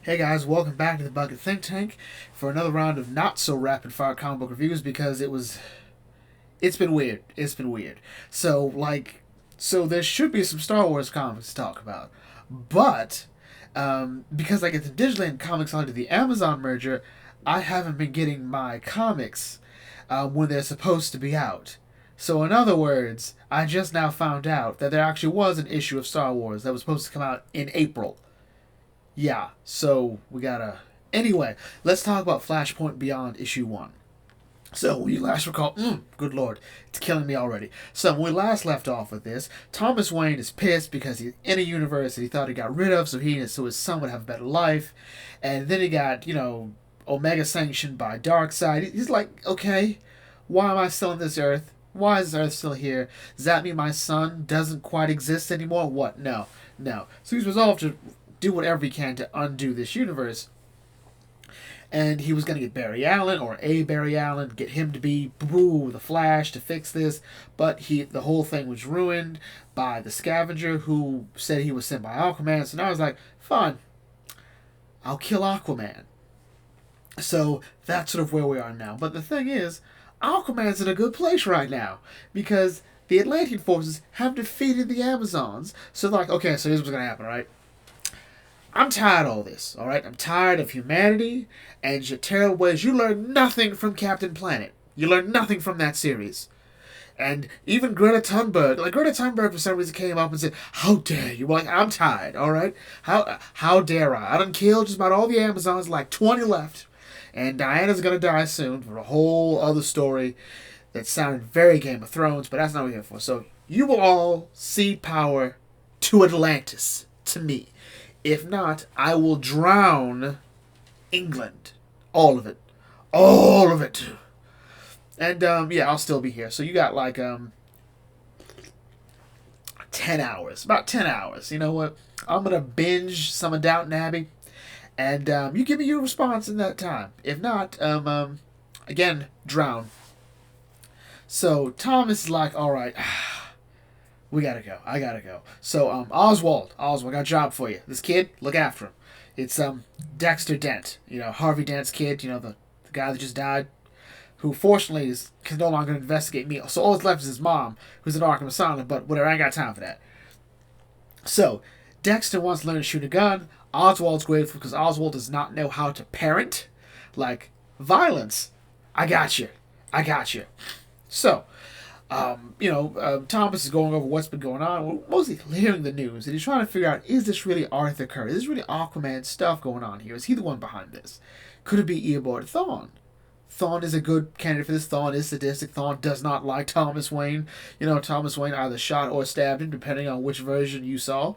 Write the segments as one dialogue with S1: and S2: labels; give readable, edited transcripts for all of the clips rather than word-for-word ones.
S1: Hey guys, welcome back to the Bucket Think Tank for another round of not so rapid fire comic book reviews because it's been weird. It's been weird. So there should be some Star Wars comics to talk about, but because I get the Digiland comics onto the Amazon merger, I haven't been getting my comics when they're supposed to be out. So in other words, I just now found out that there actually was an issue of Star Wars that was supposed to come out in April. Yeah, so we gotta. Anyway, let's talk about Flashpoint Beyond issue 1. So, when you last recall, good lord, it's killing me already. So, when we last left off with this, Thomas Wayne is pissed because he's in a universe that he thought he got rid of so his son would have a better life. And then he got, Omega sanctioned by Darkseid. He's like, okay, why am I still on this Earth? Why is Earth still here? Does that mean my son doesn't quite exist anymore? What? No. No. So he's resolved to do whatever he can to undo this universe. And he was going to get Barry Allen, or a Barry Allen, get him to be the Flash to fix this. But the whole thing was ruined by the Scavenger, who said he was sent by Aquaman. So now I was like, fine, I'll kill Aquaman. So that's sort of where we are now. But the thing is, Aquaman's in a good place right now because the Atlantean forces have defeated the Amazons. So like, okay, so here's what's going to happen, right? I'm tired of all this, alright? I'm tired of humanity and your terrible ways. You learn nothing from Captain Planet. You learn nothing from that series. And even Greta Thunberg for some reason came up and said, how dare you? Well, like, I'm tired, alright? How dare I? I done killed just about all the Amazons, like 20 left. And Diana's gonna die soon for a whole other story that sounded very Game of Thrones, but that's not what we're here for. So, you will all cede power to Atlantis, to me. If not, I will drown England. All of it. All of it. And, I'll still be here. So you got, 10 hours. About 10 hours. You know what? I'm going to binge some of Downton Abbey. And, you give me your response in that time. If not, again, drown. So Thomas is like, all right, we gotta go. I gotta go. So, Oswald, I got a job for you. This kid, look after him. It's, Dexter Dent. Harvey Dent's kid, the guy that just died. Who, fortunately, is no longer going to investigate me. So, all that's left is his mom, who's an Arkham Asylum, but whatever, I ain't got time for that. So, Dexter wants to learn to shoot a gun. Oswald's grateful because Oswald does not know how to parent. Like, violence. I got you. So, Thomas is going over what's been going on. We're mostly hearing the news, and he's trying to figure out, is this really Arthur Curry? Is this really Aquaman stuff going on here? Is he the one behind this? Could it be Eobard Thawne? Thawne is a good candidate for this. Thawne is sadistic. Thawne does not like Thomas Wayne. Thomas Wayne either shot or stabbed him, depending on which version you saw.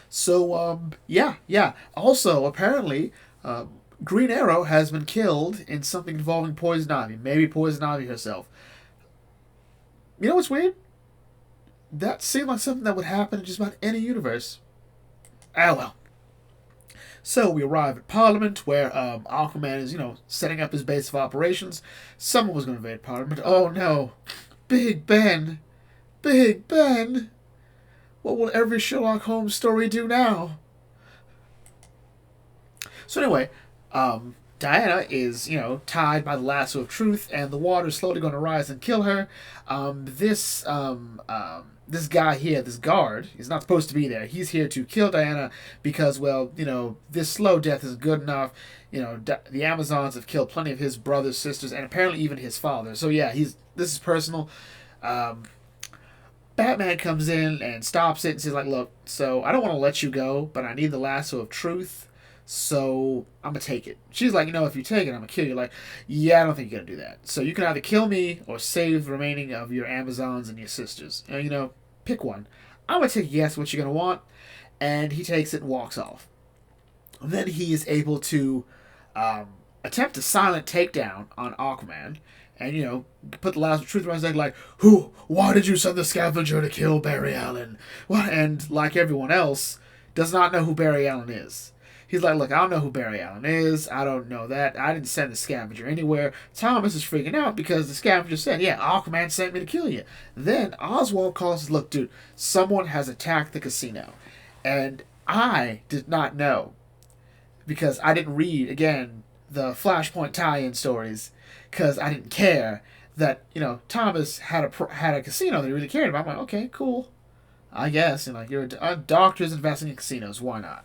S1: So, yeah. Also, apparently, Green Arrow has been killed in something involving Poison Ivy. Maybe Poison Ivy herself. You know what's weird? That seemed like something that would happen in just about any universe. Well. So we arrive at Parliament, where Aquaman is, setting up his base of operations. Someone was going to invade Parliament. Oh no. Big Ben. Big Ben. What will every Sherlock Holmes story do now? So anyway, Diana is, tied by the lasso of truth, and the water's slowly going to rise and kill her. This guy here, this guard, is not supposed to be there. He's here to kill Diana because, this slow death is good enough. The Amazons have killed plenty of his brothers, sisters, and apparently even his father. So yeah, this is personal. Batman comes in and stops it and says, like, look, so I don't want to let you go, but I need the lasso of truth. So I'm going to take it. She's like, if you take it, I'm going to kill you. Like, yeah, I don't think you're going to do that. So you can either kill me or save the remaining of your Amazons and your sisters. Pick one. I'm going to take a guess what you're going to want. And he takes it and walks off. And then he is able to attempt a silent takedown on Aquaman. And, put the last truth around his neck, like, why did you send the Scavenger to kill Barry Allen? What? And like everyone else, does not know who Barry Allen is. He's like, look, I don't know who Barry Allen is. I don't know that. I didn't send the Scavenger anywhere. Thomas is freaking out because the Scavenger said, yeah, Aquaman sent me to kill you. Then Oswald calls and says, look, dude, someone has attacked the casino. And I did not know because I didn't read, again, the Flashpoint tie-in stories, because I didn't care that, Thomas had a casino that he really cared about. I'm like, okay, cool. I guess. And, like, you're a doctor's investing in casinos. Why not?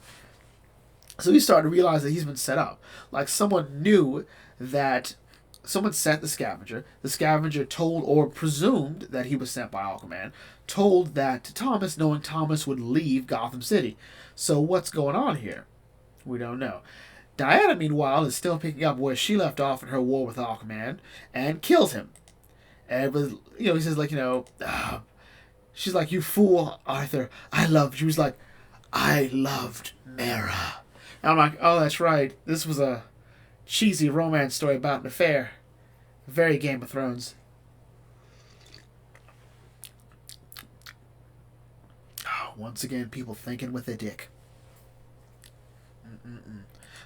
S1: So he started to realize that he's been set up. Like, someone knew that someone sent the scavenger. The scavenger told or presumed that he was sent by Aquaman. Told that to Thomas, knowing Thomas would leave Gotham City. So what's going on here? We don't know. Diana, meanwhile, is still picking up where she left off in her war with Aquaman and kills him. And with, he says, like, she's like, you fool, Arthur. I loved you. He's like, I loved Mara. And I'm like, oh, that's right. This was a cheesy romance story about an affair. Very Game of Thrones. Oh, once again, people thinking with a dick.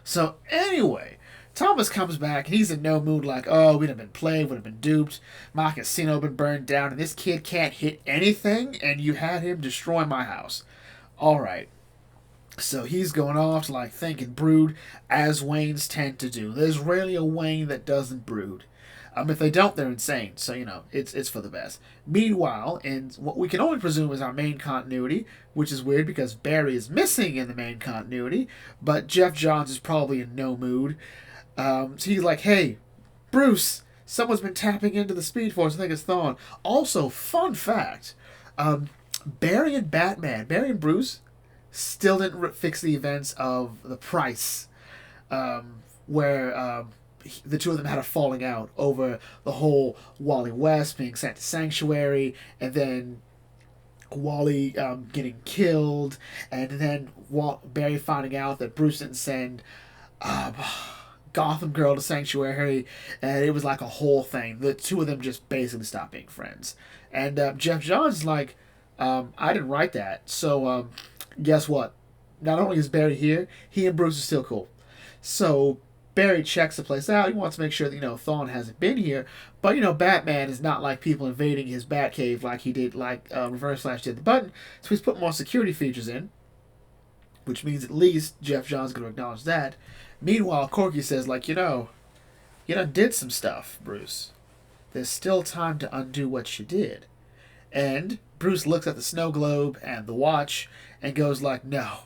S1: So, anyway, Thomas comes back, and he's in no mood like, oh, we'd have been played, would have been duped, my casino been burned down, and this kid can't hit anything, and you had him destroy my house. Alright. So he's going off to, like, think and brood, as Waynes tend to do. There's rarely a Wayne that doesn't brood. If they don't, they're insane. So, it's for the best. Meanwhile, in what we can only presume is our main continuity, which is weird because Barry is missing in the main continuity, but Geoff Johns is probably in no mood. So he's like, hey, Bruce, someone's been tapping into the Speed Force. I think it's Thawne. Also, fun fact, Barry and Bruce still didn't fix the events of The Price, where the two of them had a falling out over the whole Wally West being sent to Sanctuary, and then Wally getting killed, and then Barry finding out that Bruce didn't send Gotham Girl to Sanctuary, and it was like a whole thing. The two of them just basically stopped being friends. And Geoff Johns is like, I didn't write that, so guess what? Not only is Barry here, he and Bruce are still cool. So Barry checks the place out. He wants to make sure that, Thawne hasn't been here. But, Batman is not like people invading his Batcave like he did, like Reverse Flash did the Button. So he's put more security features in, which means at least Geoff Johns is going to acknowledge that. Meanwhile, Corky says, like, you done did some stuff, Bruce. There's still time to undo what you did. And Bruce looks at the snow globe and the watch and goes like, no,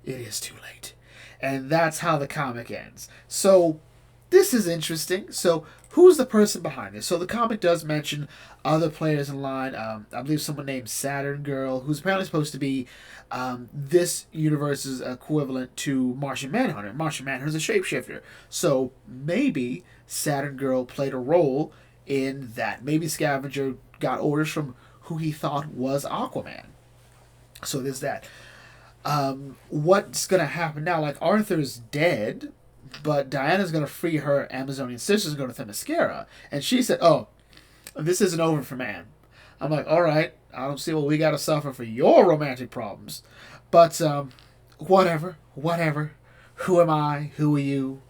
S1: it is too late. And that's how the comic ends. So this is interesting. So who's the person behind this? So the comic does mention other players in line. I believe someone named Saturn Girl, who's apparently supposed to be this universe's equivalent to Martian Manhunter. Martian Manhunter's a shapeshifter. So maybe Saturn Girl played a role in that. Maybe Scavenger got orders from who he thought was Aquaman. So there's that. What's going to happen now? Like, Arthur's dead, but Diana's going to free her Amazonian sisters and go to Themyscira. And she said, oh, this isn't over for man. I'm like, all right, I don't see what we got to suffer for your romantic problems. But, whatever. Who am I? Who are you?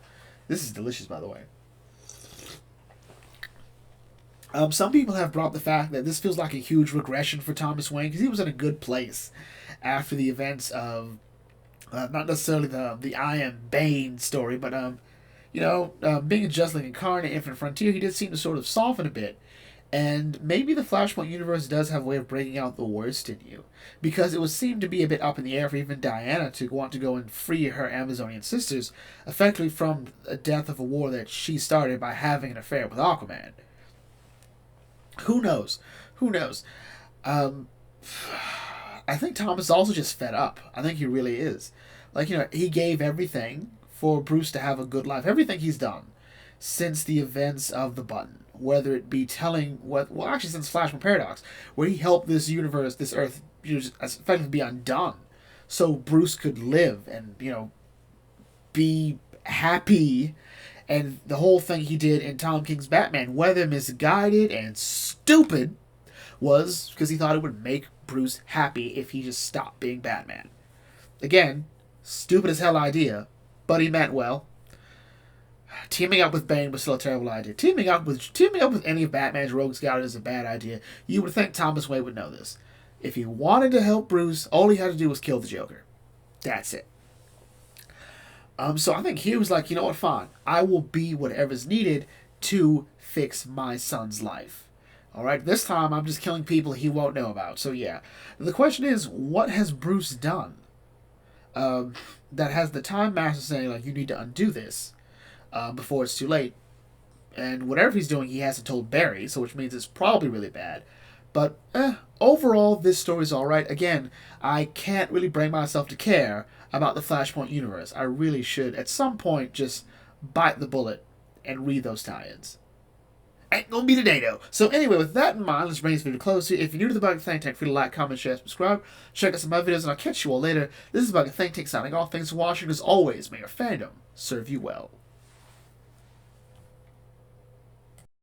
S1: This is delicious, by the way. Some people have brought up the fact that this feels like a huge regression for Thomas Wayne because he was in a good place after the events of not necessarily the I Am Bane story, but being a Justling Incarnate, Infinite Frontier, he did seem to sort of soften a bit. And maybe the Flashpoint universe does have a way of breaking out the worst in you, because it would seem to be a bit up in the air for even Diana to want to go and free her Amazonian sisters, effectively from a death of a war that she started by having an affair with Aquaman. Who knows? I think Thomas is also just fed up. I think he really is. Like, he gave everything for Bruce to have a good life. Everything he's done since the events of the Button. Whether it be telling actually since Flashpoint Paradox, where he helped this universe, this Earth, effectively be undone. So Bruce could live and, be happy. And the whole thing he did in Tom King's Batman, whether misguided and stupid, was because he thought it would make Bruce happy if he just stopped being Batman. Again, stupid as hell idea, but he meant well. Teaming up with Bane was still a terrible idea. Teaming up with any of Batman's rogues gallery is a bad idea. You would think Thomas Wayne would know this. If he wanted to help Bruce, all he had to do was kill the Joker. That's it. So I think he was like, you know what, fine. I will be whatever's needed to fix my son's life. All right, this time I'm just killing people he won't know about. So yeah, the question is, what has Bruce done that has the Time Master saying like, you need to undo this before it's too late? And whatever he's doing, he hasn't told Barry, so which means it's probably really bad. But overall, this story's all right. Again, I can't really bring myself to care about the Flashpoint universe. I really should, at some point, just bite the bullet and read those tie-ins. Ain't gonna be today, though. So anyway, with that in mind, let's bring this video to close. If you're new to the Bug Think Tank, feel free to like, comment, share, subscribe. Check out some of my videos, and I'll catch you all later. This is Bug Think Tank signing off. Thanks for watching. As always, may your fandom serve you well.